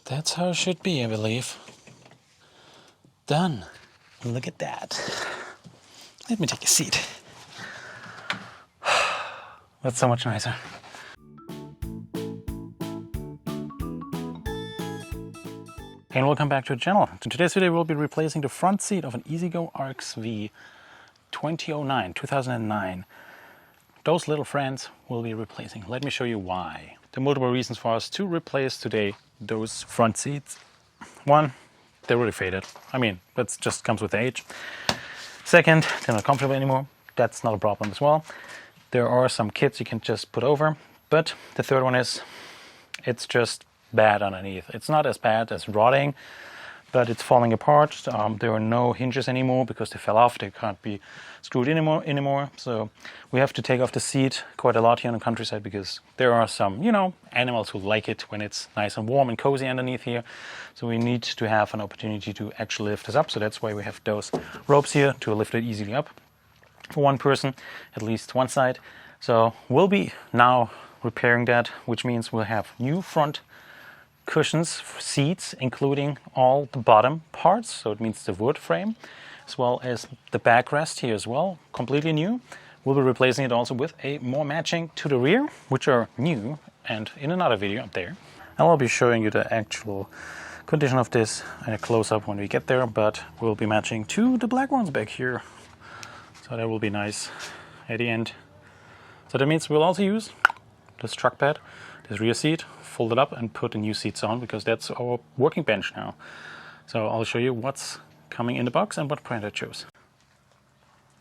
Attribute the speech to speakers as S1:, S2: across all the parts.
S1: That's how it should be, I believe. Done. Look at that. Let me take a seat. That's so much nicer. And welcome back to the channel. In today's video we'll be replacing the front seat of an EZGO RXV 2009. Those little friends we'll be replacing. Let me show you why. There are multiple reasons for us to replace today those front seats. One, they're really faded. I mean, that just comes with age. Second, they're not comfortable anymore. That's not a problem as well. There are some kits you can just put over. But the third one is, it's just bad underneath. It's not as bad as rotting, but it's falling apart. There are no hinges anymore because they fell off. They can't be screwed anymore. So we have to take off the seat quite a lot here in the countryside because there are some, animals who like it when it's nice and warm and cozy underneath here. So we need to have an opportunity to actually lift this up. So that's why we have those ropes here to lift it easily up for one person, at least one side. So we'll be now repairing that, which means we'll have new front cushions, seats, including all the bottom parts, so it means the wood frame, as well as the backrest here as well, completely new. We'll be replacing it also with a more matching to the rear, which are new, and in another video up there. I'll be showing you the actual condition of this in a close-up when we get there, but we'll be matching to the black ones back here. So that will be nice at the end. So that means we'll also use this truck bed, this rear seat, fold it up and put the new seats on because that's our working bench now. So I'll show you what's coming in the box and what brand I chose.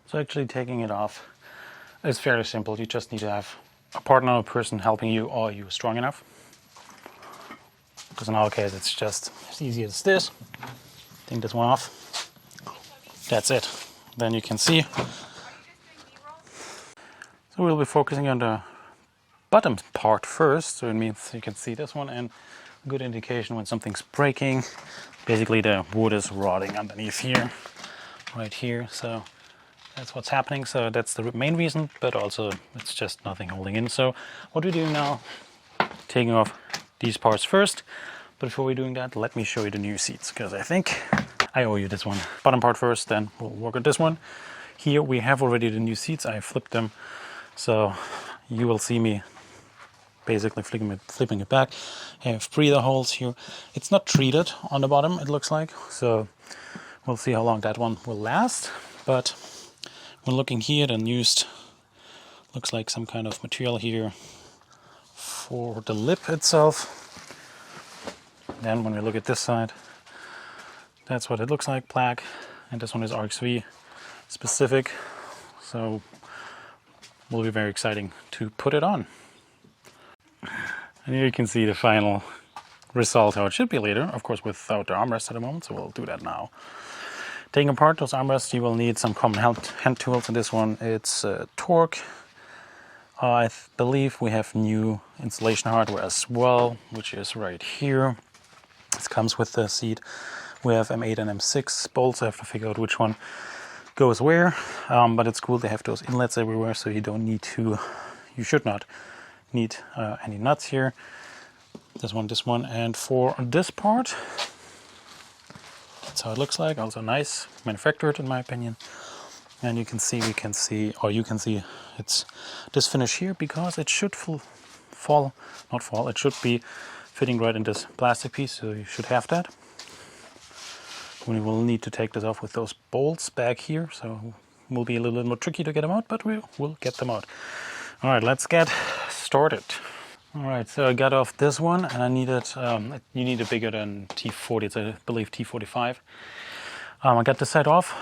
S1: So actually taking it off is fairly simple. You just need to have a partner or a person helping you, or you're strong enough. Because in our case it's just as easy as this. Take this one off. That's it. Then you can see. So we'll be focusing on the bottom part first, so it means you can see this one, and a good indication when something's breaking. Basically the wood is rotting underneath here, right here, so that's what's happening. So that's the main reason, but also it's just nothing holding in. So what we're doing now, taking off these parts first, but before we're doing that, let me show you the new seats, because I think I owe you this one. Bottom part first, then we'll work on this one. Here we have already the new seats. I flipped them, so you will see me basically flipping it back. I have breather holes here. It's not treated on the bottom, it looks like, so we'll see how long that one will last. But when looking here, the used looks like some kind of material here for the lip itself. Then when we look at this side, that's what it looks like, black, and this one is RXV specific, so will be very exciting to put it on. And here you can see the final result, how it should be later, of course without the armrest at the moment, so we'll do that now. Taking apart those armrests, you will need some common hand tools. In this one it's torque. I believe we have new installation hardware as well, which is right here. This comes with the seat. We have M8 and M6 bolts. I have to figure out which one goes where, but it's cool. They have those inlets everywhere, so you should not need any nuts here. This one, and for this part, that's how it looks like. Also nice, manufactured in my opinion. And you can see it's this finish here, because it should it should be fitting right in this plastic piece, so you should have that. We will need to take this off with those bolts back here, so it will be a little more tricky to get them out, but we will get them out. All right, let's get started. All right, so I got off this one, and I needed, you need a bigger than T40, it's I believe T45. I got this side off,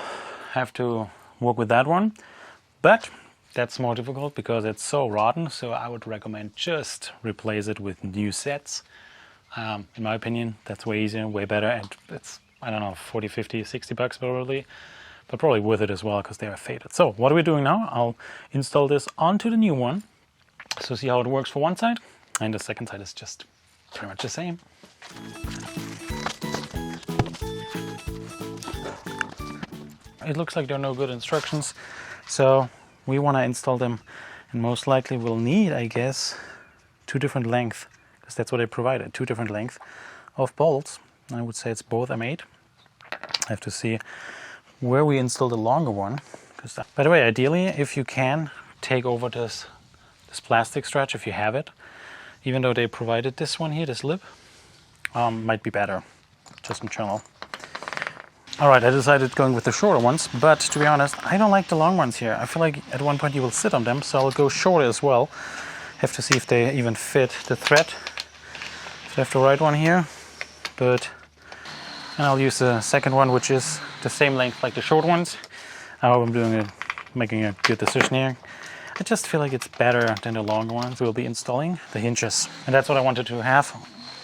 S1: have to work with that one, but that's more difficult because it's so rotten, so I would recommend just replace it with new sets. In my opinion, that's way easier, way better, and it's, I don't know, 40, 50, 60 bucks probably, but probably worth it as well because they are faded. So what are we doing now? I'll install this onto the new one, so see how it works for one side, and the second side is just pretty much the same. It looks like there are no good instructions, so we want to install them, and most likely we'll need, I guess, two different lengths, because that's what they provided, two different lengths of bolts. I would say it's both M8. I have to see where we install the longer one. By the way, ideally, if you can take over this plastic stretch, if you have it, even though they provided this one here, this lip, might be better, just in general. All right, I decided going with the shorter ones, but to be honest, I don't like the long ones here. I feel like at one point you will sit on them, so I'll go shorter as well. Have to see if they even fit the thread, if I have the right one here. And I'll use the second one, which is the same length like the short ones. I hope I'm making a good decision here. I just feel like it's better than the longer ones. We'll be installing the hinges, and that's what I wanted to have.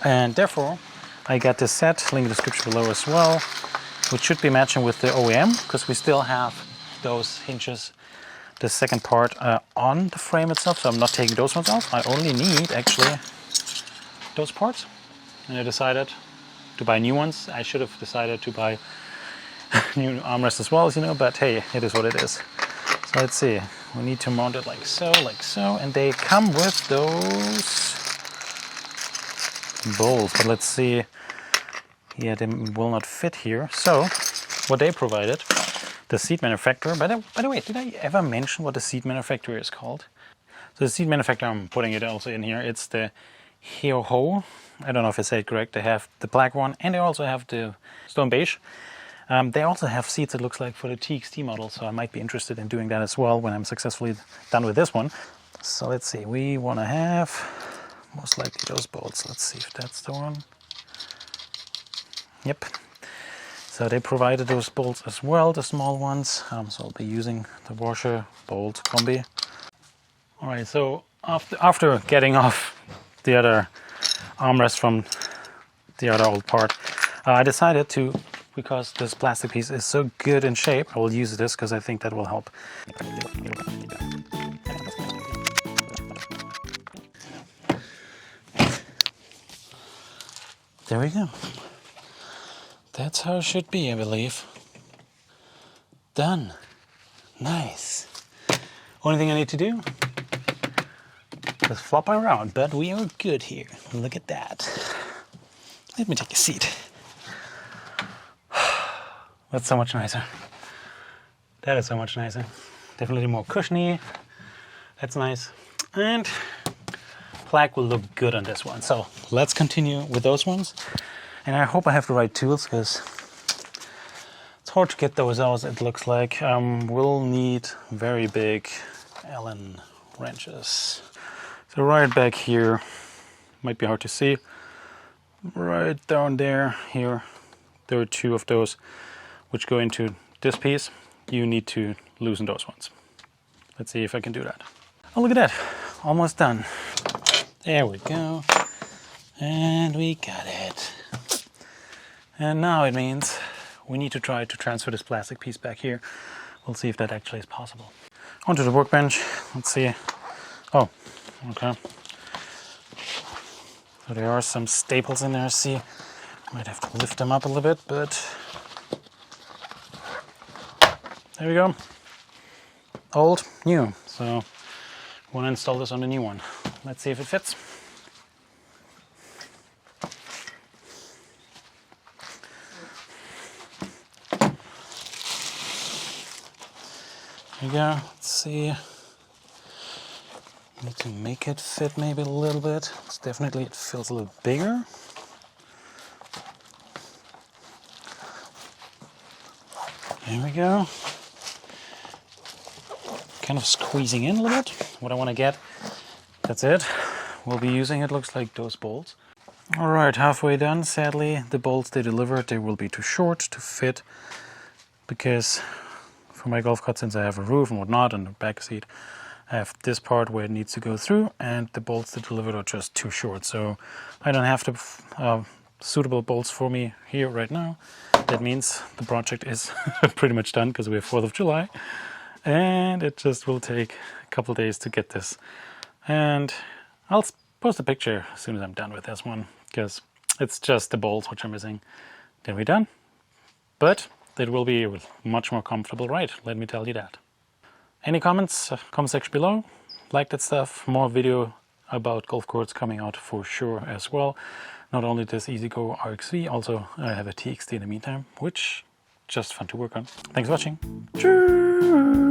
S1: And therefore, I got this set, link in the description below as well, which should be matching with the OEM, because we still have those hinges, the second part, on the frame itself, so I'm not taking those ones off. I only need, actually, those parts. And I decided to buy new ones. I should have decided to buy new armrests as well, you know, but hey, it is what it is. So let's see, we need to mount it like so, and they come with those bolts, but let's see. Yeah, they will not fit here. So what they provided, the seat manufacturer, by the way, did I ever mention what the seat manufacturer is called? So the seat manufacturer, I'm putting it also in here, it's the HEOHOU. I don't know if I say it correct. They have the black one, and they also have the stone beige. They also have seats, it looks like, for the TXT model, so I might be interested in doing that as well when I'm successfully done with this one. So let's see, we want to have most likely those bolts. Let's see if that's the one. Yep. So they provided those bolts as well, the small ones. So I'll be using the washer bolt combi. All right, so after getting off the other armrest from the other old part, I decided to, because this plastic piece is so good in shape, I will use this because I think that will help. There we go. That's how it should be, I believe. Done. Nice. Only thing I need to do is flop around, but we are good here. Look at that. Let me take a seat. That's so much nicer. That is so much nicer. Definitely more cushiony. That's nice. And black will look good on this one. So let's continue with those ones. And I hope I have the right tools, because it's hard to get those out, it looks like. We'll need very big Allen wrenches. So right back here, might be hard to see. Right down there, here, there are two of those which go into this piece. You need to loosen those ones. Let's see if I can do that. Oh, look at that, almost done. There we go, and we got it. And now it means we need to try to transfer this plastic piece back here. We'll see if that actually is possible. Onto the workbench, let's see. Oh, okay. So there are some staples in there, see. Might have to lift them up a little bit, but there we go. Old, new. So I want to install this on the new one. Let's see if it fits. There we go. Let's see. Need to make it fit maybe a little bit. It's definitely, it feels a little bigger. There we go. Kind of squeezing in a little bit. What I want to get. That's it. We'll be using, it looks like, those bolts. All right, halfway done. Sadly, the bolts they delivered, they will be too short to fit, because for my golf cart, since I have a roof and whatnot and a back seat, I have this part where it needs to go through, and the bolts they delivered are just too short. So I don't have the suitable bolts for me here right now. That means the project is pretty much done, because we have 4th of July. And it just will take a couple days to get this. And I'll post a picture as soon as I'm done with this one, because it's just the bolts which are missing. Then we're done. But it will be a much more comfortable ride, let me tell you that. Any comments? Comment section below. Like that stuff. More video about golf courts coming out for sure as well. Not only this EZGO RXV, also I have a TXT in the meantime, which just fun to work on. Thanks for watching. Cheers!